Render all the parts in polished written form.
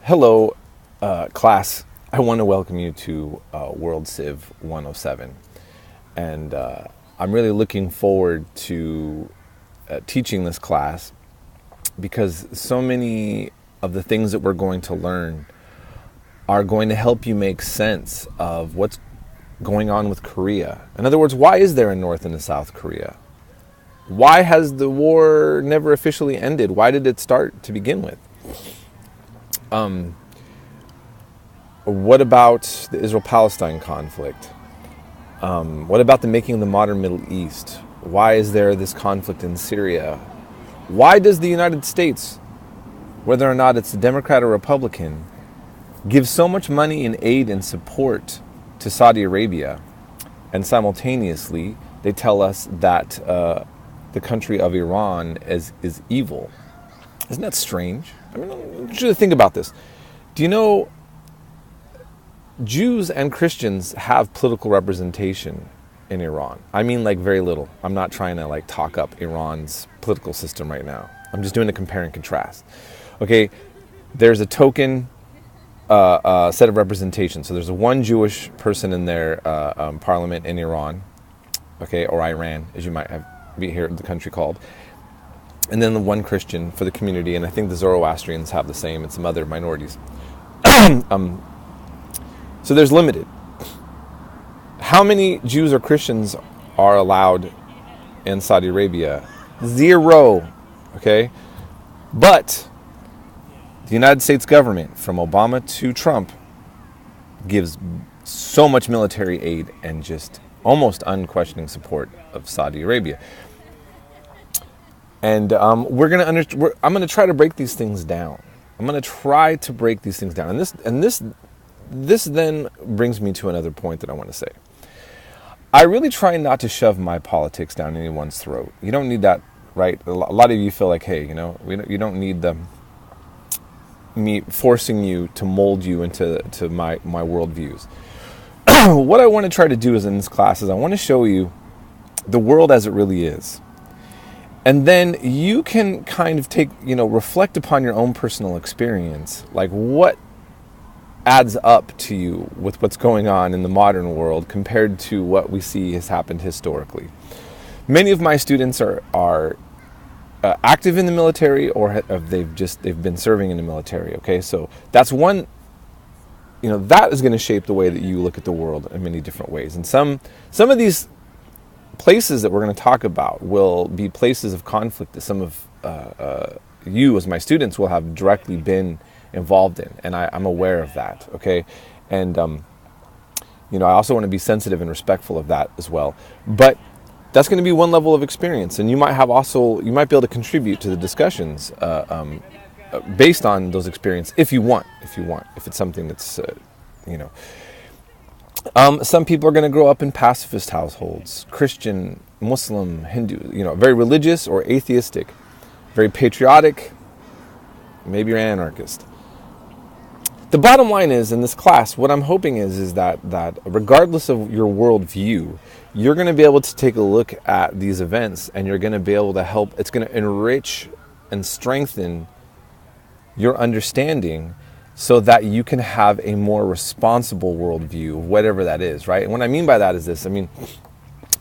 Hello, class. I want to welcome you to World Civ 107. And I'm really looking forward to teaching this class because so many of the things that we're going to learn are going to help you make sense of what's going on with Korea. In other words, why is there a North and a South Korea? Why has the war never officially ended? Why did it start to begin with? What about the Israel-Palestine conflict? What about the making of the modern Middle East? Why is there this conflict in Syria? Why does the United States, whether or not it's a Democrat or Republican, give so much money and aid and support to Saudi Arabia, and simultaneously they tell us that the country of Iran is evil? Isn't that strange? I mean, I want you to think about this. Do you know Jews and Christians have political representation in Iran? I mean, like, very little. I'm not trying to talk up Iran's political system right now. I'm just doing a compare and contrast. Okay, there's a token set of representation. So there's one Jewish person in their parliament in Iran, okay, or Iran, as you might be here the country called. And then the one Christian for the community, and I think the Zoroastrians have the same, and some other minorities. So there's limited. How many Jews or Christians are allowed in Saudi Arabia? 0, okay? But the United States government, from Obama to Trump, gives so much military aid and just almost unquestioning support of Saudi Arabia. And I'm going to try to break these things down. I'm going to try to break these things down. And this then brings me to another point that I want to say. I really try not to shove my politics down anyone's throat. You don't need that, right? A lot of you feel like, hey, you don't need me forcing you to mold you into my worldviews. What I want to try to do is in this class is I want to show you the world as it really is. And then you can kind of reflect upon your own personal experience, like what adds up to you with what's going on in the modern world compared to what we see has happened historically. Many of my students are active in the military, or they've been serving in the military. Okay, so that's one. That is going to shape the way that you look at the world in many different ways. And some of these places that we're going to talk about will be places of conflict that some of you as my students will have directly been involved in, and I'm aware of that, okay? And I also want to be sensitive and respectful of that as well. But that's going to be one level of experience, and you might be able to contribute to the discussions based on those experiences if it's something that's some people are going to grow up in pacifist households, Christian, Muslim, Hindu, very religious or atheistic, very patriotic. Maybe you're an anarchist. The bottom line is, in this class, what I'm hoping is that regardless of your worldview, you're going to be able to take a look at these events, and you're going to be able to help. It's going to enrich and strengthen your understanding so that you can have a more responsible worldview, whatever that is, right? And what I mean by that is this. I mean,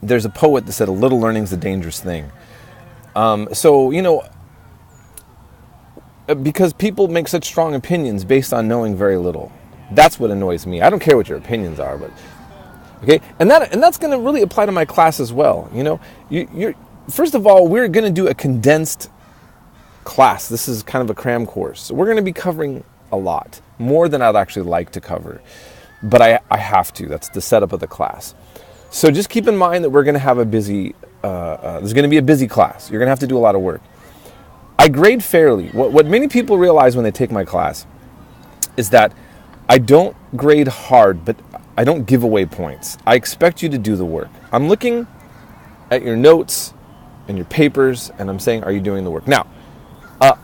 there's a poet that said, a little learning's a dangerous thing. Because people make such strong opinions based on knowing very little. That's what annoys me. I don't care what your opinions are, but okay, and that's going to really apply to my class as well. You're first of all, we're going to do a condensed class. This is kind of a cram course, so we're going to be covering a lot more than I'd actually like to cover, but I have to. That's the setup of the class. So just keep in mind that we're going to have a busy. There's going to be a busy class. You're going to have to do a lot of work. I grade fairly. What many people realize when they take my class is that I don't grade hard, but I don't give away points. I expect you to do the work. I'm looking at your notes and your papers, and I'm saying, are you doing the work? Now,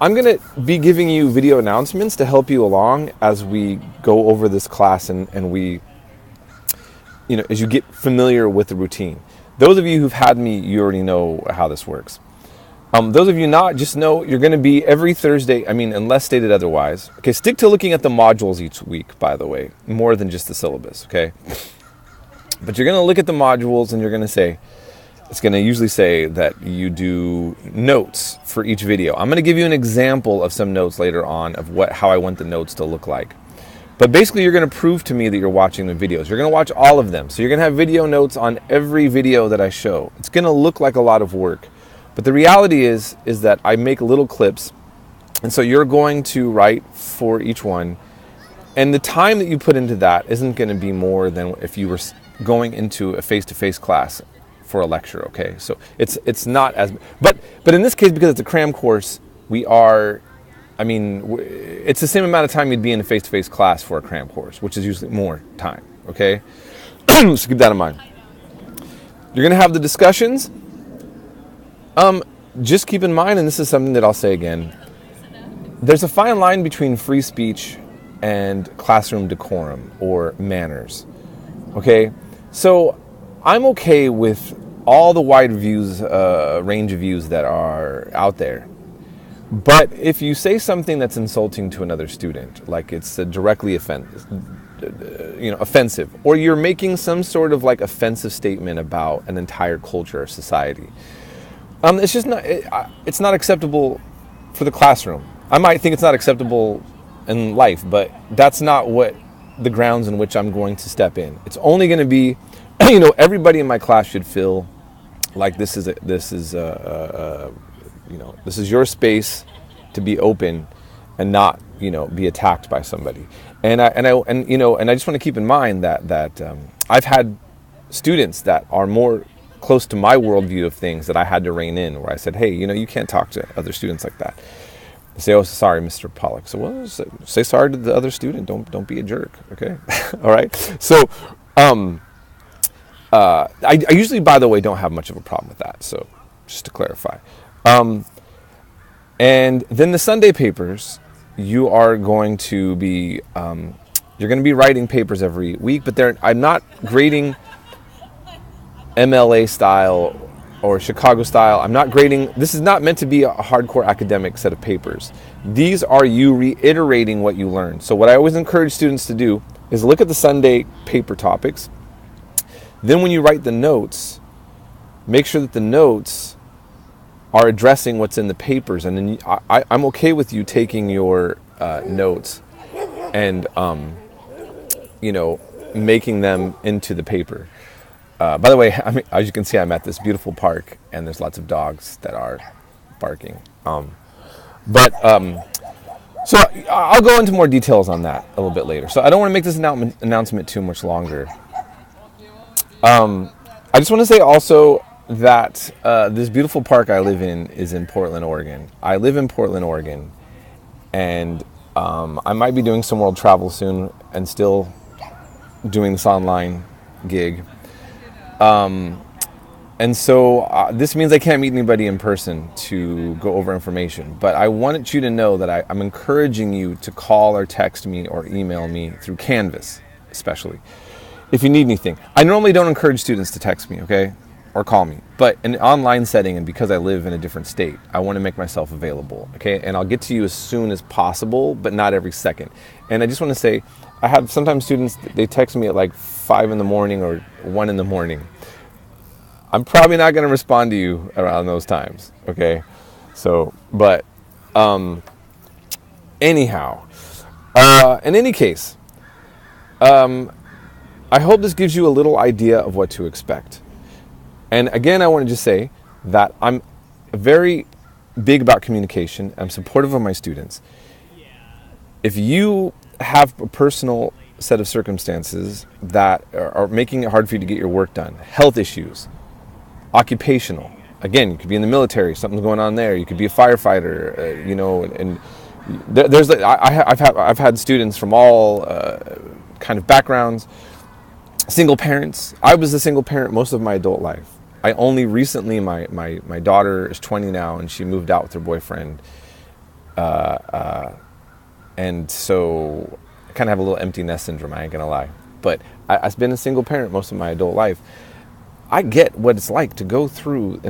I'm going to be giving you video announcements to help you along as we go over this class and we, as you get familiar with the routine. Those of you who've had me, you already know how this works. Those of you not, just know you're going to be every Thursday. I mean, unless stated otherwise. Okay, stick to looking at the modules each week, by the way, more than just the syllabus, okay? But you're going to look at the modules and you're going to say, it's going to usually say that you do notes for each video. I'm going to give you an example of some notes later on of how I want the notes to look like. But basically, you're going to prove to me that you're watching the videos. You're going to watch all of them. So you're going to have video notes on every video that I show. It's going to look like a lot of work. But the reality is that I make little clips. And so you're going to write for each one. And the time that you put into that isn't going to be more than if you were going into a face-to-face class for a lecture, okay? So it's not as, but in this case, because it's a cram course, it's the same amount of time you'd be in a face-to-face class for a cram course, which is usually more time, okay? So keep that in mind. You're gonna have the discussions. Just keep in mind, and this is something that I'll say again, there's a fine line between free speech and classroom decorum or manners, okay? So I'm okay with all the wide views, range of views that are out there. But if you say something that's insulting to another student, like it's directly offensive, or you're making some sort of like offensive statement about an entire culture or society, it's just not. It's not acceptable for the classroom. I might think it's not acceptable in life, but that's not what the grounds in which I'm going to step in. It's only going to be, everybody in my class should feel like this is your space to be open and not, be attacked by somebody. And I just want to keep in mind that I've had students that are more close to my worldview of things that I had to rein in, where I said, hey, you can't talk to other students like that. They say, oh, sorry, Mr. Pollock. So, well, say sorry to the other student. Don't be a jerk, okay? All right? So, I usually, by the way, don't have much of a problem with that. So, just to clarify. And then the Sunday papers, you are going to be, writing papers every week, but I'm not grading MLA style or Chicago style. I'm not grading. This is not meant to be a hardcore academic set of papers. These are you reiterating what you learned. So what I always encourage students to do is look at the Sunday paper topics. Then when you write the notes, make sure that the notes are addressing what's in the papers. And then I'm okay with you taking your notes and, making them into the paper. By the way, as you can see, I'm at this beautiful park, and there's lots of dogs that are barking. So I'll go into more details on that a little bit later. So I don't want to make this announcement too much longer. I just want to say also that this beautiful park I live in is in Portland, Oregon. I live in Portland, Oregon, and I might be doing some world travel soon and still doing this online gig. And so this means I can't meet anybody in person to go over information. But I wanted you to know that I'm encouraging you to call or text me or email me through Canvas, especially, if you need anything. I normally don't encourage students to text me, okay, or call me. But in an online setting, and because I live in a different state, I want to make myself available, okay? And I'll get to you as soon as possible, but not every second. And I just want to say, I have sometimes students, they text me at like 5 in the morning or 1 in the morning. I'm probably not going to respond to you around those times, okay? So, but anyhow, in any case, I hope this gives you a little idea of what to expect. And again, I want to just say that I'm very big about communication. I'm supportive of my students. If you have a personal set of circumstances that are making it hard for you to get your work done, health issues, occupational, again, you could be in the military, something's going on there, you could be a firefighter, and I've had students from all kind of backgrounds, single parents. I was a single parent most of my adult life. I only recently, my daughter is 20 now, and she moved out with her boyfriend. And so I kind of have a little empty nest syndrome, I ain't gonna lie. But I've been a single parent most of my adult life. I get what it's like to go through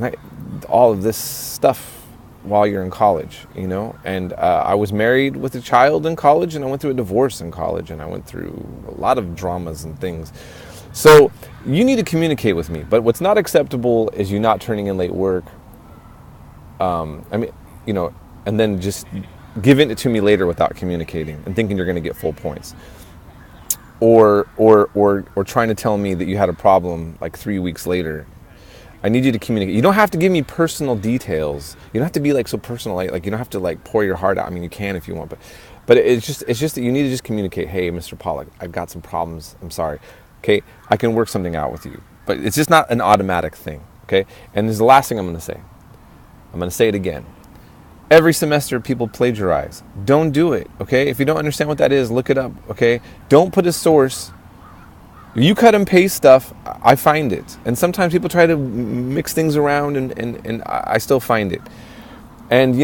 all of this stuff while you're in college, and I was married with a child in college, and I went through a divorce in college, and I went through a lot of dramas and things. So you need to communicate with me, but what's not acceptable is you not turning in late work. And then just giving it to me later without communicating and thinking you're going to get full points. Or trying to tell me that you had a problem like 3 weeks later. I need you to communicate. You don't have to give me personal details. You don't have to be like so personal, like you don't have to like pour your heart out. I mean, you can if you want, but it's just that you need to just communicate. Hey, Mr. Pollock, I've got some problems. I'm sorry. Okay, I can work something out with you, but it's just not an automatic thing. Okay, and this is the last thing I'm going to say. I'm going to say it again. Every semester, people plagiarize. Don't do it, okay? If you don't understand what that is, look it up, okay? Don't put a source. You cut and paste stuff, I find it. And sometimes people try to mix things around, and I still find it. And,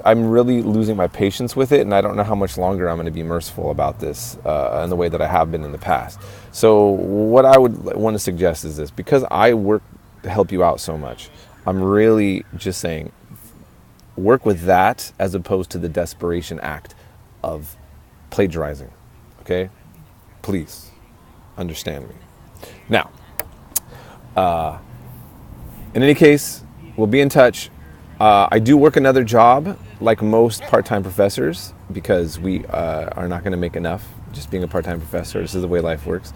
I'm really losing my patience with it, and I don't know how much longer I'm going to be merciful about this in the way that I have been in the past. So what I would want to suggest is this. Because I work to help you out so much, I'm really just saying, work with that as opposed to the desperation act of plagiarizing. Okay? Please understand me. Now, in any case, we'll be in touch. I do work another job like most part-time professors because we are not going to make enough just being a part-time professor. This is the way life works.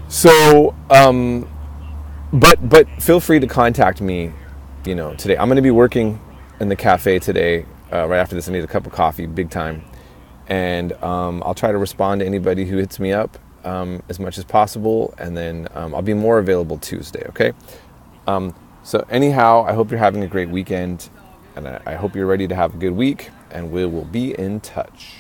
So, but feel free to contact me, today. I'm going to be working in the cafe today. Right after this, I need a cup of coffee, big time. And I'll try to respond to anybody who hits me up as much as possible. And then I'll be more available Tuesday, okay? So anyhow, I hope you're having a great weekend. And I hope you're ready to have a good week. And we will be in touch.